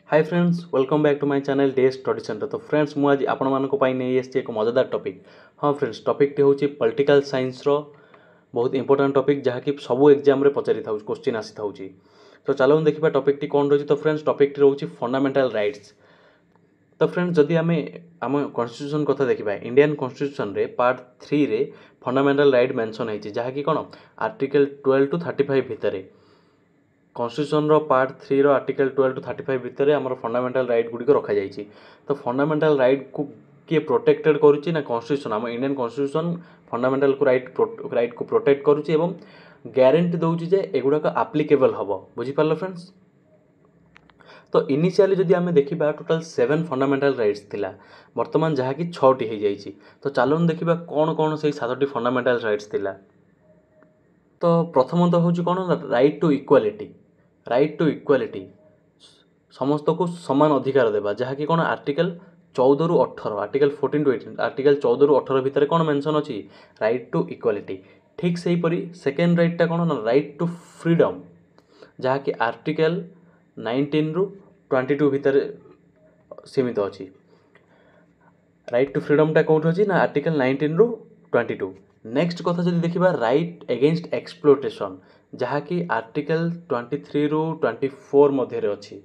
Hi friends, welcome back to my channel day study centre. तो friends मुझे आपण मानक नहीं आसी एक मजेदार टॉपिक। हाँ फ्रेंड्स, टॉपिक टी होची पॉलिटिकल साइंस रो बहुत इंपोर्टेंट टॉपिक जहाँकि सबू एग्जाम रे पचारि था क्वेश्चन आसी था। तो चलो देखिए टॉपिक टी कौन रही। तो फ्रेंड्स टॉपिक टी रोची फंडामेंटल राइट्स। तो फ्रेंड्स जदि आम आम कॉन्स्टिट्यूशन कथा देखा, इंडियन कॉन्स्टिट्यूशन रे पार्ट 3 रे फंडामेंटल राइट मेंशन है जहाँकि कौन आर्टिकल 12 टू 35 भितर कॉन्स्टिट्यूशन रो पार्ट 3 रो आर्टिकल 12 टू 35 भितर आम फंडामेंटल राइट गुड़िक रखा जाइए। तो फंडामेंटल राइट को किए प्रोटेक्टेड करुच्ची ना कॉन्स्टिट्यूशन, आम इंडियन कॉन्स्टिट्यूशन फंडामेंटल को राइट को प्रोटेक्ट करुच्ची एवं ग्यारंटी दौची जे एगुड़ाक आप्लिकेबल हम। बुझीपार फ्रेंड्स। तो इनिशियली जदि आम देखा टोटाल 7 फंडामेंटल राइट्स थिला, वर्तमान जहाँकि 6टी हो जाइए। तो चलो देखा कौन कौन से 7टी फंडामेंटल राइट्स थिला। तो प्रथमत हूँ कौन ना right to equality. Right to equality समस्त को समान अधिकार देवा जहाँकि कौन आर्टिकल 14 रु 18, आर्टिकल 14 टू 18, आर्टिकल 14 रु 18 भितर कौन मेंशन अच्छी राइट टू इक्वालिटी। ठीक से हीपरी सेकेंड राइटा कौन ना राइट टू फ्रीडम जहाँकि आर्टिकल 19 रु 22 भितर सीमित अच्छी। राइट टू फ्रीडम कौट अच्छी ना आर्टिकल 19 रु 22। नेक्स्ट कथा जब देखा राइट एगेन्स्ट एक्सप्लोटेशन जहाँकि आर्टिकल 23 रु 24 मध्य अच्छी।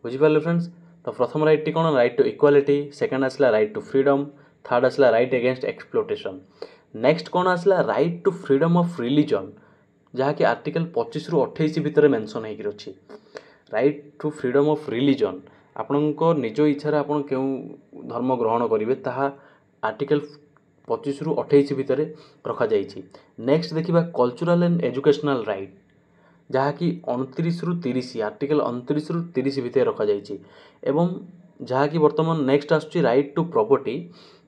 बुझीपारे फ्रेंड्स। तो प्रथम राइट टी कौन राइट टू इक्वालिटी, सेकेंड आसला राइट टू फ्रीडम, थर्ड आसला राइट एगेन्स्ट एक्सप्लोटेशन। नेक्स्ट कौन आसला right to freedom of religion जहाँकि आर्टिकल 25 रु 28 भितर मेंशन होकर अच्छी। Right to freedom of religion आपणको निज इच्छा आप धर्म ग्रहण करेंगे ताहा आर्टिकल 25 रु 28 भितर रखा जाइए। नेक्स्ट देखिबा कल्चरल एंड एजुकेशनल राइट जहाँकि 29 रु 30, आर्टिकल 29 रु 30 भितर रखा जाइए। एवं जहाँकि वर्तमान नेक्स्ट आसुची राइट टू प्रॉपर्टी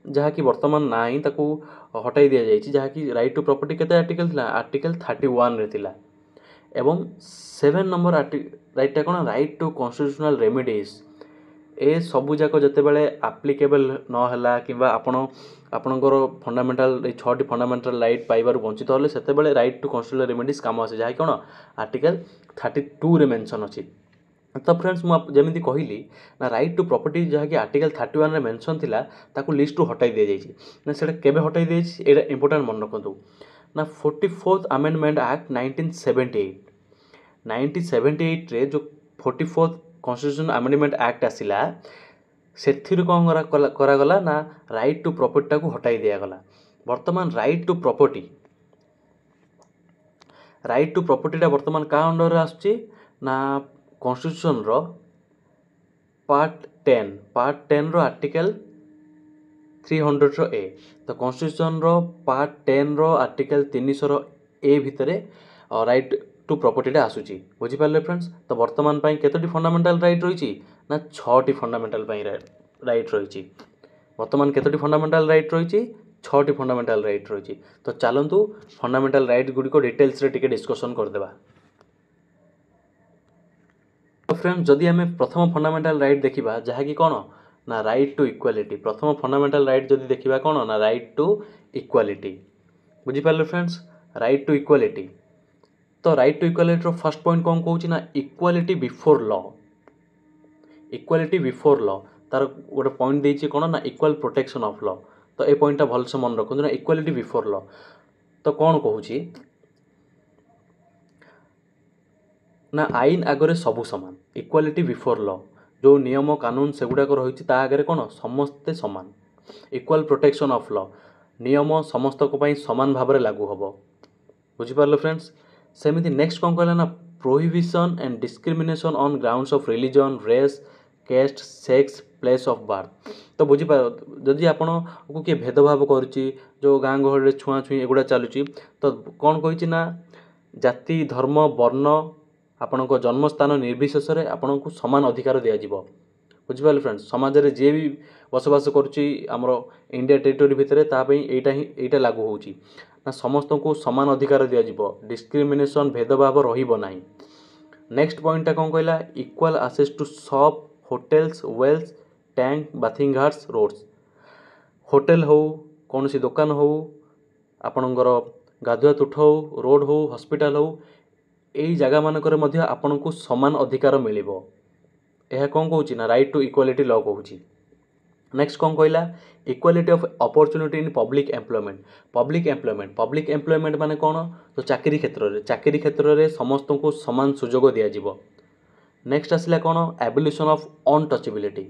जहाँकि वर्तमान ना ही ताकू हटाई दिया जाइए जहाँकि राइट टू प्रॉपर्टी केते आर्टिकल थिला आर्टिकल 31 रे थिला। एवं 7 नंबर राइटा कौन राइट टू कॉन्स्टिट्यूशनल रेमिडीज ए सबू जाक जिते बड़े आप्लिकेबल नहला कि आपणकर फंडामेंटल 6टी फंडामेंटल राइट पाइबार वंचित होले सेते बड़े राइट टू कॉन्स्टिट्यूशनल रेमिडीज काम आसे जहाँ कौन आर्टिकल 32 रे मेंशन अच्छी। तो फ्रेंड्स मुझे कहली ना राइट टू प्रॉपर्टी जहाँकि आर्टिकल 31 रे मेंशन थिला ताकू लिस्ट टू हटाई दि जाइए ना सेटा केबे हटाई दि जाइए एटा इंपोर्टेंट मन रखु ना 44th अमेंडमेंट एक्ट 1978 रे जो 44th कॉन्स्टिट्यूशन अमेंडमेंट एक्ट आसिला से कौन करागला ना राइट टू प्रॉपर्टी को हटाई दिगला। वर्तमान राइट टू प्रॉपर्टी वर्तमान क्या अंडर आसुची ना कॉन्स्टिट्यूशन रो पार्ट 10 रो आर्टिकल 300 रो ए। तो कॉन्स्टिट्यूशन रो पार्ट 10 रो आर्टिकल 300 रो ए भितर राइट टू प्रॉपर्टी आसूची। बुझीपारे फ्रेंड्स। तो वर्तमान पाई केतोटी फंडामेंटल राइट रही ना 6टी फंडामेंटल राइट रही। वर्तमान केतोटी फंडामेंटल राइट रही 6टी फंडामेंटल राइट रही। तो चलतु फंडामेंटल राइट गुड़िक डिटेल्स रे टिके डिस्कशन करदेबा। तो फ्रेंड्स जदि आम प्रथम फंडामेंटल राइट देखा जहाँकि कौन ना राइट टू इक्वालिटी, प्रथम फंडामेंटल राइट जदि देखा कौन ना राइट टू इक्वालिटी। बुझीपारे फ्रेंड्स। राइट टू इक्वालिटी तो राइट टू इक्वालिटी रो फर्स्ट पॉइंट कौन कहूँ ना equality before law. Equality before law तार गोटे पॉइंट देती कौन ना इक्वाल प्रोटेक्शन ऑफ लॉ। तो ये पॉइंटा भलसे मन रखु ना इक्वालिटी बिफोर लॉ तो कौन कहूँ ना आईन आगरे सबू समान। इक्वालिटी बिफोर लॉ जो नियम कानून से गुड़ाक रही आगे कौन समस्ते समान। इक्वाल प्रोटेक्शन ऑफ लॉ नियम समस्त समान भाव में लागू हम। बुझीपारे फ्रेंड्स। सेमिति नेक्स्ट कौन कहला ना prohibition and discrimination on grounds of religion, race, caste, sex, place of birth. तो बुझीपार जदि आपण को किए भेदभाव करुच्ची जो गाँ गहली छुआ छुई एगुड़ा चलुची तो कौन कही ना जाति, धर्म, वर्ण आपण जन्मस्थान निर्विशेष आपण को समान अधिकार दिज्व। बुझीपारे फ्रेंड्स। समाज में जी भी बसवास करुच्ची आमर इंडिया टेरिटोरी भितर एटा लागू होची ना समस्त को समान अधिकार दिज्व। डिस्क्रिमिनेशन भेदभाव रहिबो नाही। नेक्स्ट पॉइंटा कौन कहला equal access to shop, hotels, wells, tank, bathing ghats, roads. Hotel हो कौन सी दुकान हो आपणकर गाधुआ तुठ हो, रोड हो, हॉस्पिटल हो, यही जगह मानक आपन को समान अधिकार मिलिबो। यह कौन कहूँ ना राइट टू इक्वालिटी लॉ कहूँ। नेक्स्ट कौन कहला equality of opportunity in public employment माने कौन तो चाकरी क्षेत्र में समस्त को समान सुजोग दिज्व। नेक्स्ट आसला कौन एबोलिशन ऑफ अनटचेबिलिटी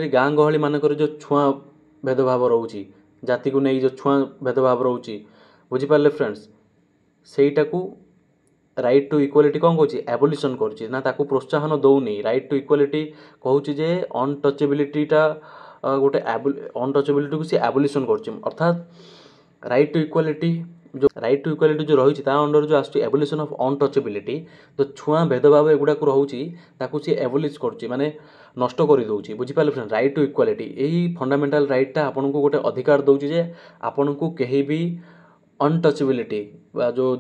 गाँ गहली मानकर जो छुआ भेदभाव रोचे जाति को नहीं जो छुआ भेदभाव रोचे बुझीपारे फ्रेंड्स सेटा को राइट टू इक्वालिटी कौन कहूँ एबोलिशन करुच्ची ना ताकू प्रोत्साहन दौनी। राइट टू इक्वालिटी कहूँ जे अनटचेबिलिटीटा गोटे अनटचेबिलिटी को सी एबोलिशन कर अर्थात राइट टू इक्वालिटी जो रही अंडर जो आस एबोलिशन ऑफ अनटचेबिलिटी जो छुआ भेदभाव एगुड़ा रोचे ताकू सी एबोलिश कर माने नष्ट कर दूसरी बुझीपारे फ्रेंड। राइट टू इक्वालिटी यही फंडामेंटाल राइटा आपन को गोटे अधिकार दूसरी जे आपन को कहीं भी अनटचेबिलिटी जो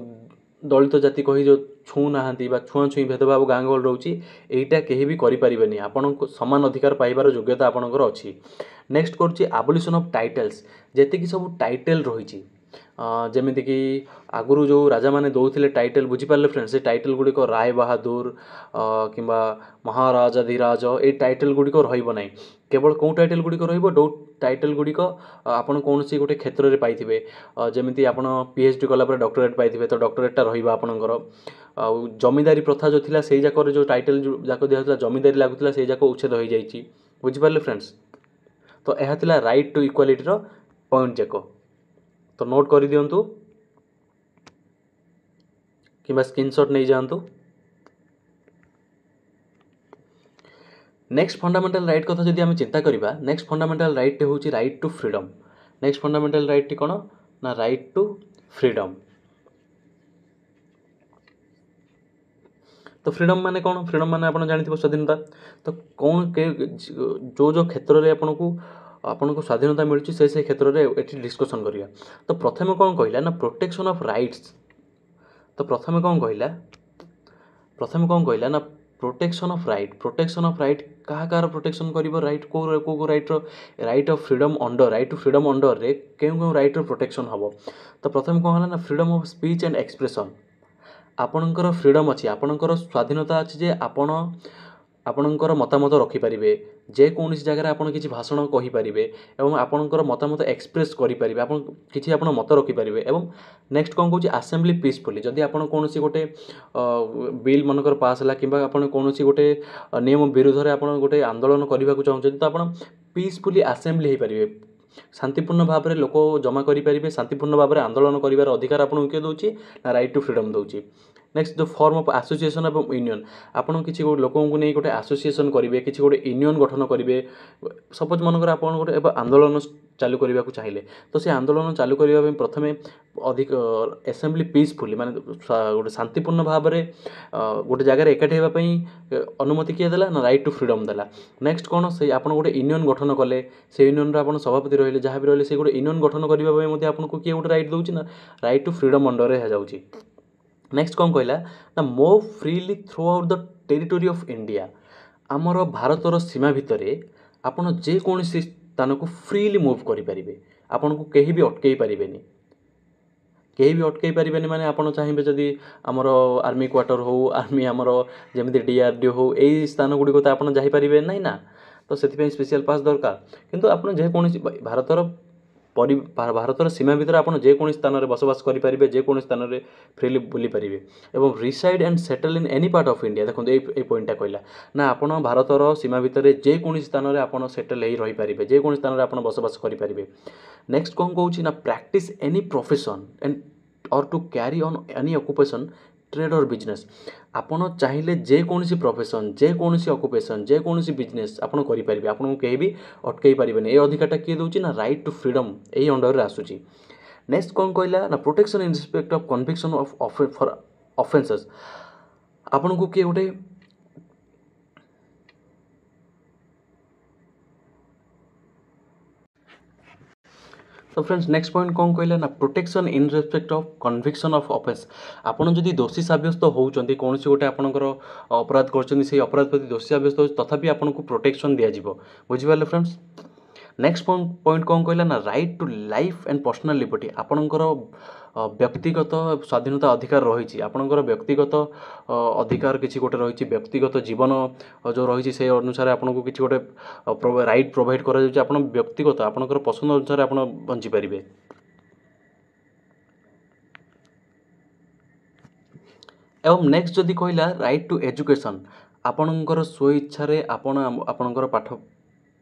दलित जाति कही जो छू ना छुआ छुई भेदभाव गाँ गहल रोचे यहीटा कहीं भी करें आपन को समान अधिकार पाइबार योग्यता आपणकर अच्छी। नेक्स्ट करुच्ची एबोलिशन ऑफ टाइटल्स जेतिकी सब टाइटल रही जमीक आगुरी जो राजा मैंने दौले टाइटल बुझीपारे फ्रेंड्स से टाइटल गुड़िक राय बहादुर कि महाराजाधिराज ये टाइटल गुड़िक रही केवल कौ टाइटल गुड़िक रो टाइटल गुड़िक आपड़ कौन सी गोटे क्षेत्र में पाइबे जमी आप पीएचडी कलापर डॉक्टरेट पाइबे तो डॉक्टरेटा रहा जमींदारी प्रथा जो थिला से जाकर जो टाइटल जाक दिया जमींदारी लगुला से जाक उच्छेद हो जाए बुझीपारे फ्रेंड्स। तो यह थिला राइट टू इक्वालिटी पॉइंट जाक तो नोट कर दिंतु कि स्क्रीनशॉट नहीं जातु। नेक्स्ट फंडामेंटल राइट कथा जदि आम चिंता करवा नेक्स्ट फंडामेंटल राइट हूँ right to freedom. Next fundamental right कौन ना राइट टू फ्रीडम। तो फ्रीडम माने कौन फ्रीडम माने आप जानते स्वाधीनता तो कौन के जो क्षेत्र में आपन को स्वाधीनता मिलूँ से क्षेत्र में ये डिस्कसन करिया। तो प्रथम कौन कहला ना प्रोटेक्शन ऑफ राइट्स तो प्रथम कौन कहला ना प्रोटेक्शन ऑफ राइट कहाँ प्रोटेक्शन कर राइट को राइट ऑफ फ्रीडम अंडर रे क्यों राइट प्रोटेक्शन हम। तो प्रथम कौन है ना freedom of speech and expression आपणकर फ्रीडम अच्छी आपणकर स्वाधीनता अच्छी जे आपणकर मतामत रखिपारे जेकोसी जगह आप किसी भाषण कहींपारे और आपणकर मतामत एक्सप्रेस करेंगे आप किसी आप मत रखिपारे। एवं नेक्स्ट कौन कहूँ आसेम्बली पीसफुली जदि आप कौन गोटे बिल मनकर पास है कि कौन गोटे नियम विरुद्ध में आप गोटे आंदोलन करने को चाहते तो आप पीसफुली आसेम्बली हो पारे शांतिपूर्ण भाव में लोक जमा करेंगे शांतिपूर्ण भाव में आंदोलन कर अधिकार आपको किए दूसरी ना राइट टू फ्रीडम दूसरी। नेक्स्ट जो फॉर्म ऑफ एसोसिएशन और यूनियन आपन किसी लोकों को नहीं गोटे एसोसिएशन करेंगे किसी गोटे यूनियन गठन करेंगे सपोज मनकर आप गोटे आंदोलन चालू करने को चाहिए तो से आंदोलन चालू करने प्रथम अधिक असेंबली पीसफुली माने गोटे शांतिपूर्ण भाव में गोटे जगह एकाठी होगापी अनुमति किए देला ना राइट टू फ्रीडम देला। नेक्स्ट कौन से आप गोटे यूनियन गठन कले से यूनियन आप सभापति रहिले जहाँ भी रहिले से गोटे यूनियन गठन करने आपको किए गोटे राइट दूसरी ना राइट टू फ्रीडम अंडर में जाऊँगी। नेक्स्ट कौन कहला ना move freely through out the territory of India आमर भारतर सीमा भितर आपन जेकोसी स्थान को फ्रीली मूव करेंगे आपन को कहीं भी अटकई पारे माने आपन चाहिए जदि आमर आर्मी क्वार्टर हो आर्मी आमर जमी DRDO हो यही स्थान गुड़िक तो आप जापारे ना ना तो से स्पेशल पास दरकार किंतु आप जेकोसी भारतर सीमा भितर आप जेकोसी स्थान में बसवास करेंगे जेकोसी स्थान में फ्रीली बुली पारे or reside and settle in any part of India. देखो ये पॉइंटा कहला ना आप भारतर सीमा भितर जेकोसी स्थान में आप सेटल हो रही पारे जेकोसी स्थान में आप बसवास करेंगे। नेक्स्ट कौन कहूँ ना practice any profession and or to carry on any occupation trade or business आपन चाहिए जेकोसी प्रोफेशन जेकोसी ऑक्युपेशन जेकोसी बिजनेस आप करेंगे आपको कहीं भी अटकई पारे ये अधिकारटा किए दूसरी ना राइट टू फ्रीडम यही अंडर आसूची। नेक्स्ट कौन कहला ना protection in respect of conviction of for offences आपन को किए गोटे तो फ्रेंड्स नेक्स्ट पॉइंट कौन कहला ना protection in respect of conviction of offence आपन जदि दोषी साब्यस्त होउचंती कौन सी गोटे आपनकर अपराध करछंती से अपराध प्रति दोषी साब्यस्त हो तथापि आपन को प्रोटेक्शन दिया जिवो बुझिबाले फ्रेंड्स। नेक्स्ट पॉइंट कौन कहला ना right to life and personal liberty आपणकर व्यक्तिगत स्वाधीनता अधिकार रही आपणकर व्यक्तिगत अधिकार किसी गोटे रही व्यक्तिगत जीवन जो रही से अनुसार आपको किसी गोटे राइट प्रोवाइड करा आप व्यक्तिगत आपणकर पसंद अनुसार आप बंची पारे। एवं नेक्स्ट जदि कहला राइट टू एजुकेशन आपणकर स्वेच्छा आपणकर पाठ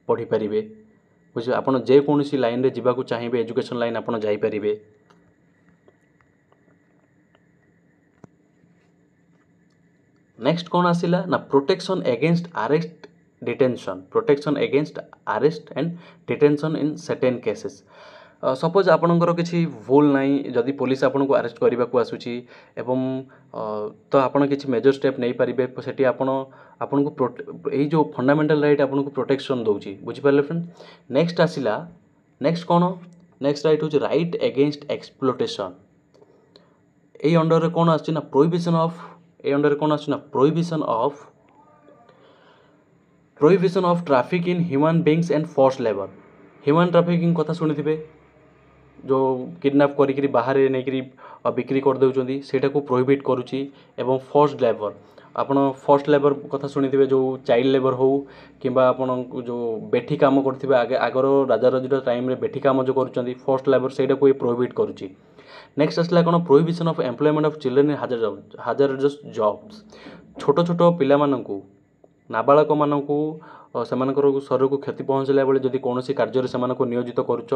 पढ़ी पारे बुझे आप जेकोसी लाइन रे जीवा चाहिए एजुकेशन लाइन आप जापारे। नेक्स्ट कौन आसिला ना protection against arrest and detention in certain cases. Suppose आपणकर किसी भूल नाई जदि पुलिस आपन को अरेस्ट करने को आसूची एवं तो आपन किसी मेजर स्टेप नहीं पारिबे सेठी आपन को यही जो फंडामेंटल राइट आपन को प्रोटेक्शन दउची बुझी पारले फ्रेंड। नेक्स्ट आसिला नेक्स्ट कौन नेक्स्ट राइट होची राइट एगेंस्ट एक्सप्लोटेशन एई अंडर रे कौन आछि ना प्रोहिबिशन ऑफ ए अंडर रे कौन आछि ना prohibition of traffic in human beings and force labour. Human trafficking कथा सुनिथिबे जो किडनैप करी बाहर नहीं बिक्री कर देउचंदी सेटा को प्रोहिबिट करूची एवं फोर्स्ड लेबर आपण फोर्स्ड लेबर कथा सुनिथिबे जो चाइल्ड लेबर हो किंबा आपण जो बेठी काम करथिबे आगे आगर राजा रजिर टाइम रे बेठी काम जो करूचंदी फोर्स्ड लेबर सेटा को प्रोहिबिट करूची। नेक्स्ट आसला कोन prohibition of employment of children in hazardous jobs छोट छोट पिला मानकू नाबालक मानकू सेमानकर शरीर को क्षति पहुँचला बेले जदि कौन कार्य से नियोजित करुच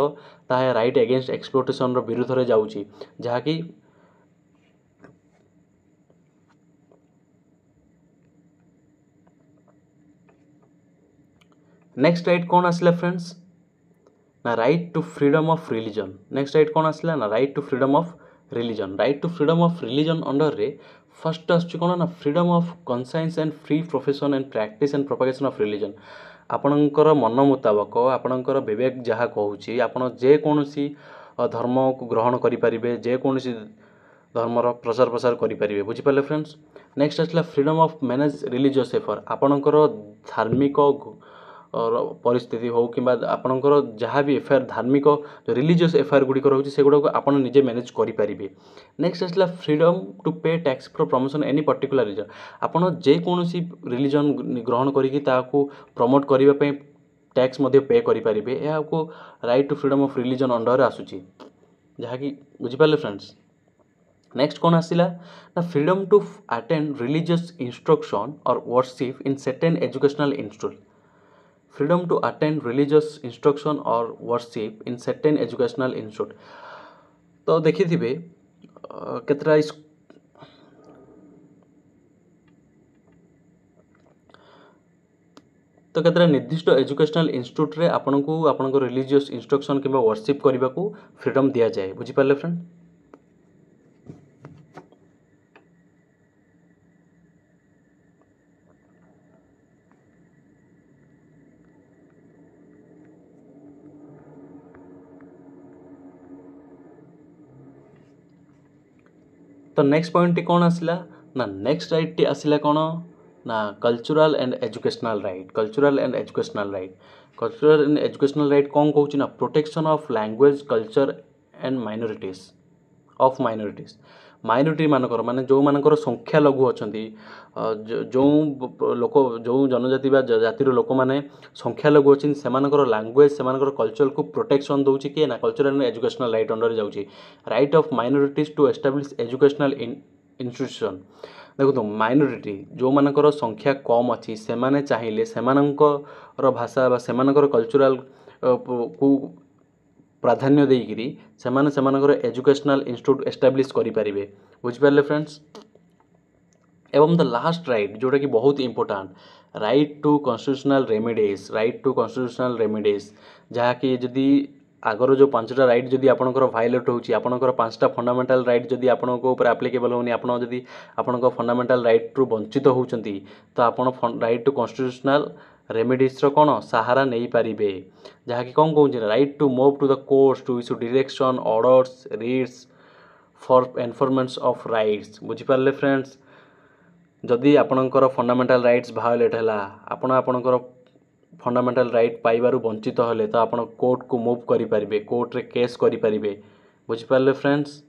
ताहा राइट एगेंस्ट एक्सप्लोटेशन विरुद्ध रे जाउची जहाँकि नेक्स्ट राइट कौन आसला फ्रेंड्स ना right to freedom of religion. Next right कौन आसला ना right to freedom of religion. Right to freedom of religion under रे फर्स्ट आसुची कौन ना freedom of conscience and free profession and practice and propagation of religion आपणकर मन मुताबक आपणकर विवेक जहाँ कहूँ आपड़ जेकोसी धर्म को ग्रहण करें जेकोसी धर्मर प्रचार प्रसार करें बुझीपारे फ्रेंड्स। नेक्स्ट आसला फ्रीडम ऑफ मैनेज रिलीजियस एफर आपणकर धार्मिक परिस्थिति हो कि आपणकर जहाँ भी एफआईआर धार्मिक जो रिलीजियस एफआईआर गुड़िक रोचे से गुड़ा आप निजे मैनेज करेंगे। नेक्स्ट आसला freedom to pay tax for promotion any particular religion आपड़ जेकोसी रिलीजन ग्रहण करी प्रमोट करने टैक्स पे करेंगे यह आपको right to freedom of religion under आसूची जहाँकि बुझीपारे फ्रेंड्स। नेक्स्ट कौन आसिला ना freedom to attend religious instruction और worship in certain educational institute freedom to attend religious instruction और worship in certain educational institute. तो देखिथिबे केतरा तो केतरा निर्दिष्ट एजुकेशनल इंस्टीट्यूट रे आपनको आपनको रिलीजियस इंस्ट्रक्शन किंबा वर्शिप करने को फ्रीडम दिया जाए बुझीपारे फ्रेंड। तो नेक्स्ट पॉइंट टी कौन आसला ना नेक्स्ट राइट टी आसला कौन ना cultural and educational right. Cultural and educational right कौन कहूँ ना protection of language culture and minorities minority मानकर माने जो मानकर संख्या लघु अच्छा जो लोक जो जनजाति जातिर लोक मैंने संख्या लघु अच्छी से लैंग्वेज से कल्चर को प्रोटेक्शन दूसरी किए ना cultural and educational right under जाऊँगी। Right of minorities to establish educational institution देखो माइनॉरिटी जो मानकर संख्या कम अच्छी से चाहिए से भाषा कल्चरल को प्राधान्य देकरी से एजुकेशनल इंस्टीट्यूट एस्टाब्लिश करें बुझीपारे फ्रेंड्स। एवं द लास्ट राइट जोटा कि बहुत important right to constitutional remedies जहाँकि जदि आगर जो 5टा राइट जदि आपनकर वायलेट होची आपनकर 5टा फंडामेंटल राइट जदि आपनको ऊपर एप्लीकेबल होनी आपण जदि आपनकर फंडामेंटल राइट रु वंचित होउचंती तो आपण राइट टू कॉन्स्टिट्यूशनल रेमेडीज रो कौन सहारा नहीं पारिबे जहाँकि कौन कहूँ right to move to the courts to issue direction orders writs for enforcement of rights बुझीपारे फ्रेंड्स। जदि आपणकर फंडामेंटल राइट्स वायोलेट है आपणकर फंडामेंटल राइट पाइबारु वंचित हेले तो आपण कोर्ट को मूव करि परिबे, कोर्ट रे केस करि परिबे। बुझि पारले फ्रेंड्स।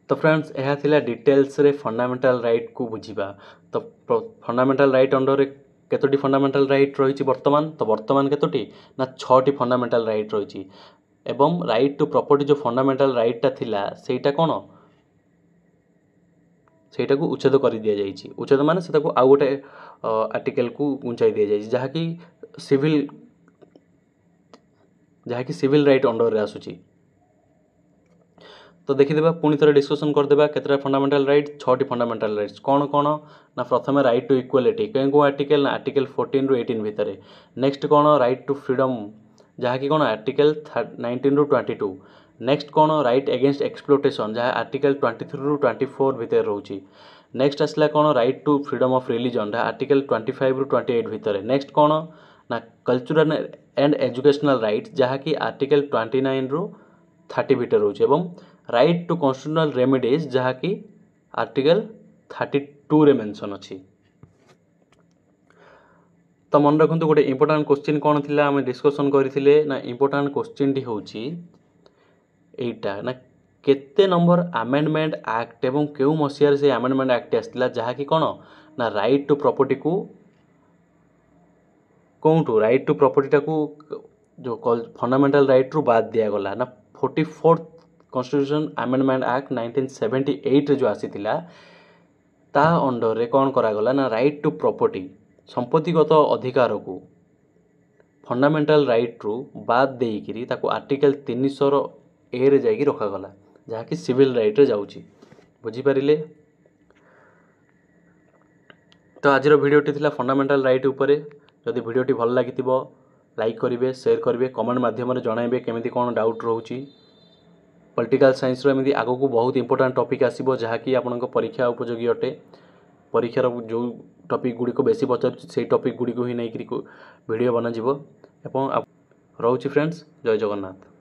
तो फ्रेंड्स यह थिला डिटेल्स रे फंडामेंटल राइट को बुझिबा। तो फंडामेंटल राइट अंडर रे केतोटी फंडामेंटल राइट रही वर्तमान, तो वर्तमान केतोटी ना 6टी फंडामेंटल राइट रही। एवं राइट टू प्रॉपर्टी जो फंडामेंटल राइट थिला सेटा कोन, सेटा को उच्छेद कर दिया जाइछि। उच्छेद माने सेटा को आउ गोटे आर्टिकल को उंचाई दिया जाइछि जहाँकि सिविल राइट अंडर रे आसुछि। तो देखिदेबा पुणी थोड़े डिस्कसन करदेबा केतरा फंडामेंटल राइट, 6टी फंडामेंटल राइट्स कौन कौन ना प्रथम राइट टू इक्वालिटी को आर्टिकल ना आर्टिकल 14 रु 18 भितर। नेक्स्ट कौन राइट टू फ्रीडम जहाँकि कौन आर्टिकल 19 रु 22। नेक्स्ट कौन राइट एगेंस्ट एक्सप्लोटेशन जहाँ आर्टिकल 23 रु 24 भितर रोची। नेक्स्ट आसला कौन right to freedom of religion जहाँ आर्टिकल 25 रु 28 भितर। नेक्स्ट कौन ना कल्चरल एंड एजुकेशनल राइट जहाँकि आर्टिकल 29 रु 30 भितर रोचे। एवं राइट टू कॉन्स्टिट्यूशनल रेमेडीज जहाँकि आर्टिकल 32 रे मेंशन अच्छी। तो मन रखु गोटे इंपोर्टाट क्वेश्चन कौन थी आम डिस्कसन करते ना इंपोर्टाट क्वेश्चन टी होची एटा ना केते नंबर आमेंडमेंट एक्ट एवं क्यों मसीहार से आमेंडमेंट एक्ट आसला जहाँकि कौन ना राइट टू प्रॉपर्टी को कौटू राइट टू प्रॉपर्टी टाकू जो फंडामेंटल राइट रु बाद दिया गला ना 44th कॉन्स्टिट्यूशन आमेंडमेंट एक्ट 1978 रे जो आसीथिला ता अंडर रे कौन करागला ना राइट टू प्रॉपर्टी संपत्तिगत अधिकार को फंडामेंटल राइट रु बाद देइकिरी ताको आर्टिकल 300 ए रे जाइकी रखागला जहाँकि सिविल राइट रे जाउची। बुझी पारिले। तो आज भिडियोटी थिला फंडामेंटल राइट उपरे। जदि भिडियोटी भल लागिथिबो लाइक करिवे, शेयर करिवे, कमेंट माध्यम जणाइबे केमिति कोन डाउट रहउची। पॉलिटिकल साइंस रो एमती आगो को बहुत इंपोर्टेंट टॉपिक आसीबो जहाँकि आपनक परीक्षा उपयोगी अटे। परीक्षार जो टॉपिक गुड़ी को बेसी पचार से टॉपिक गुड़ी को ही नहीं वीडियो बना जिवो। एवं रहउची फ्रेंड्स, जय जगन्नाथ।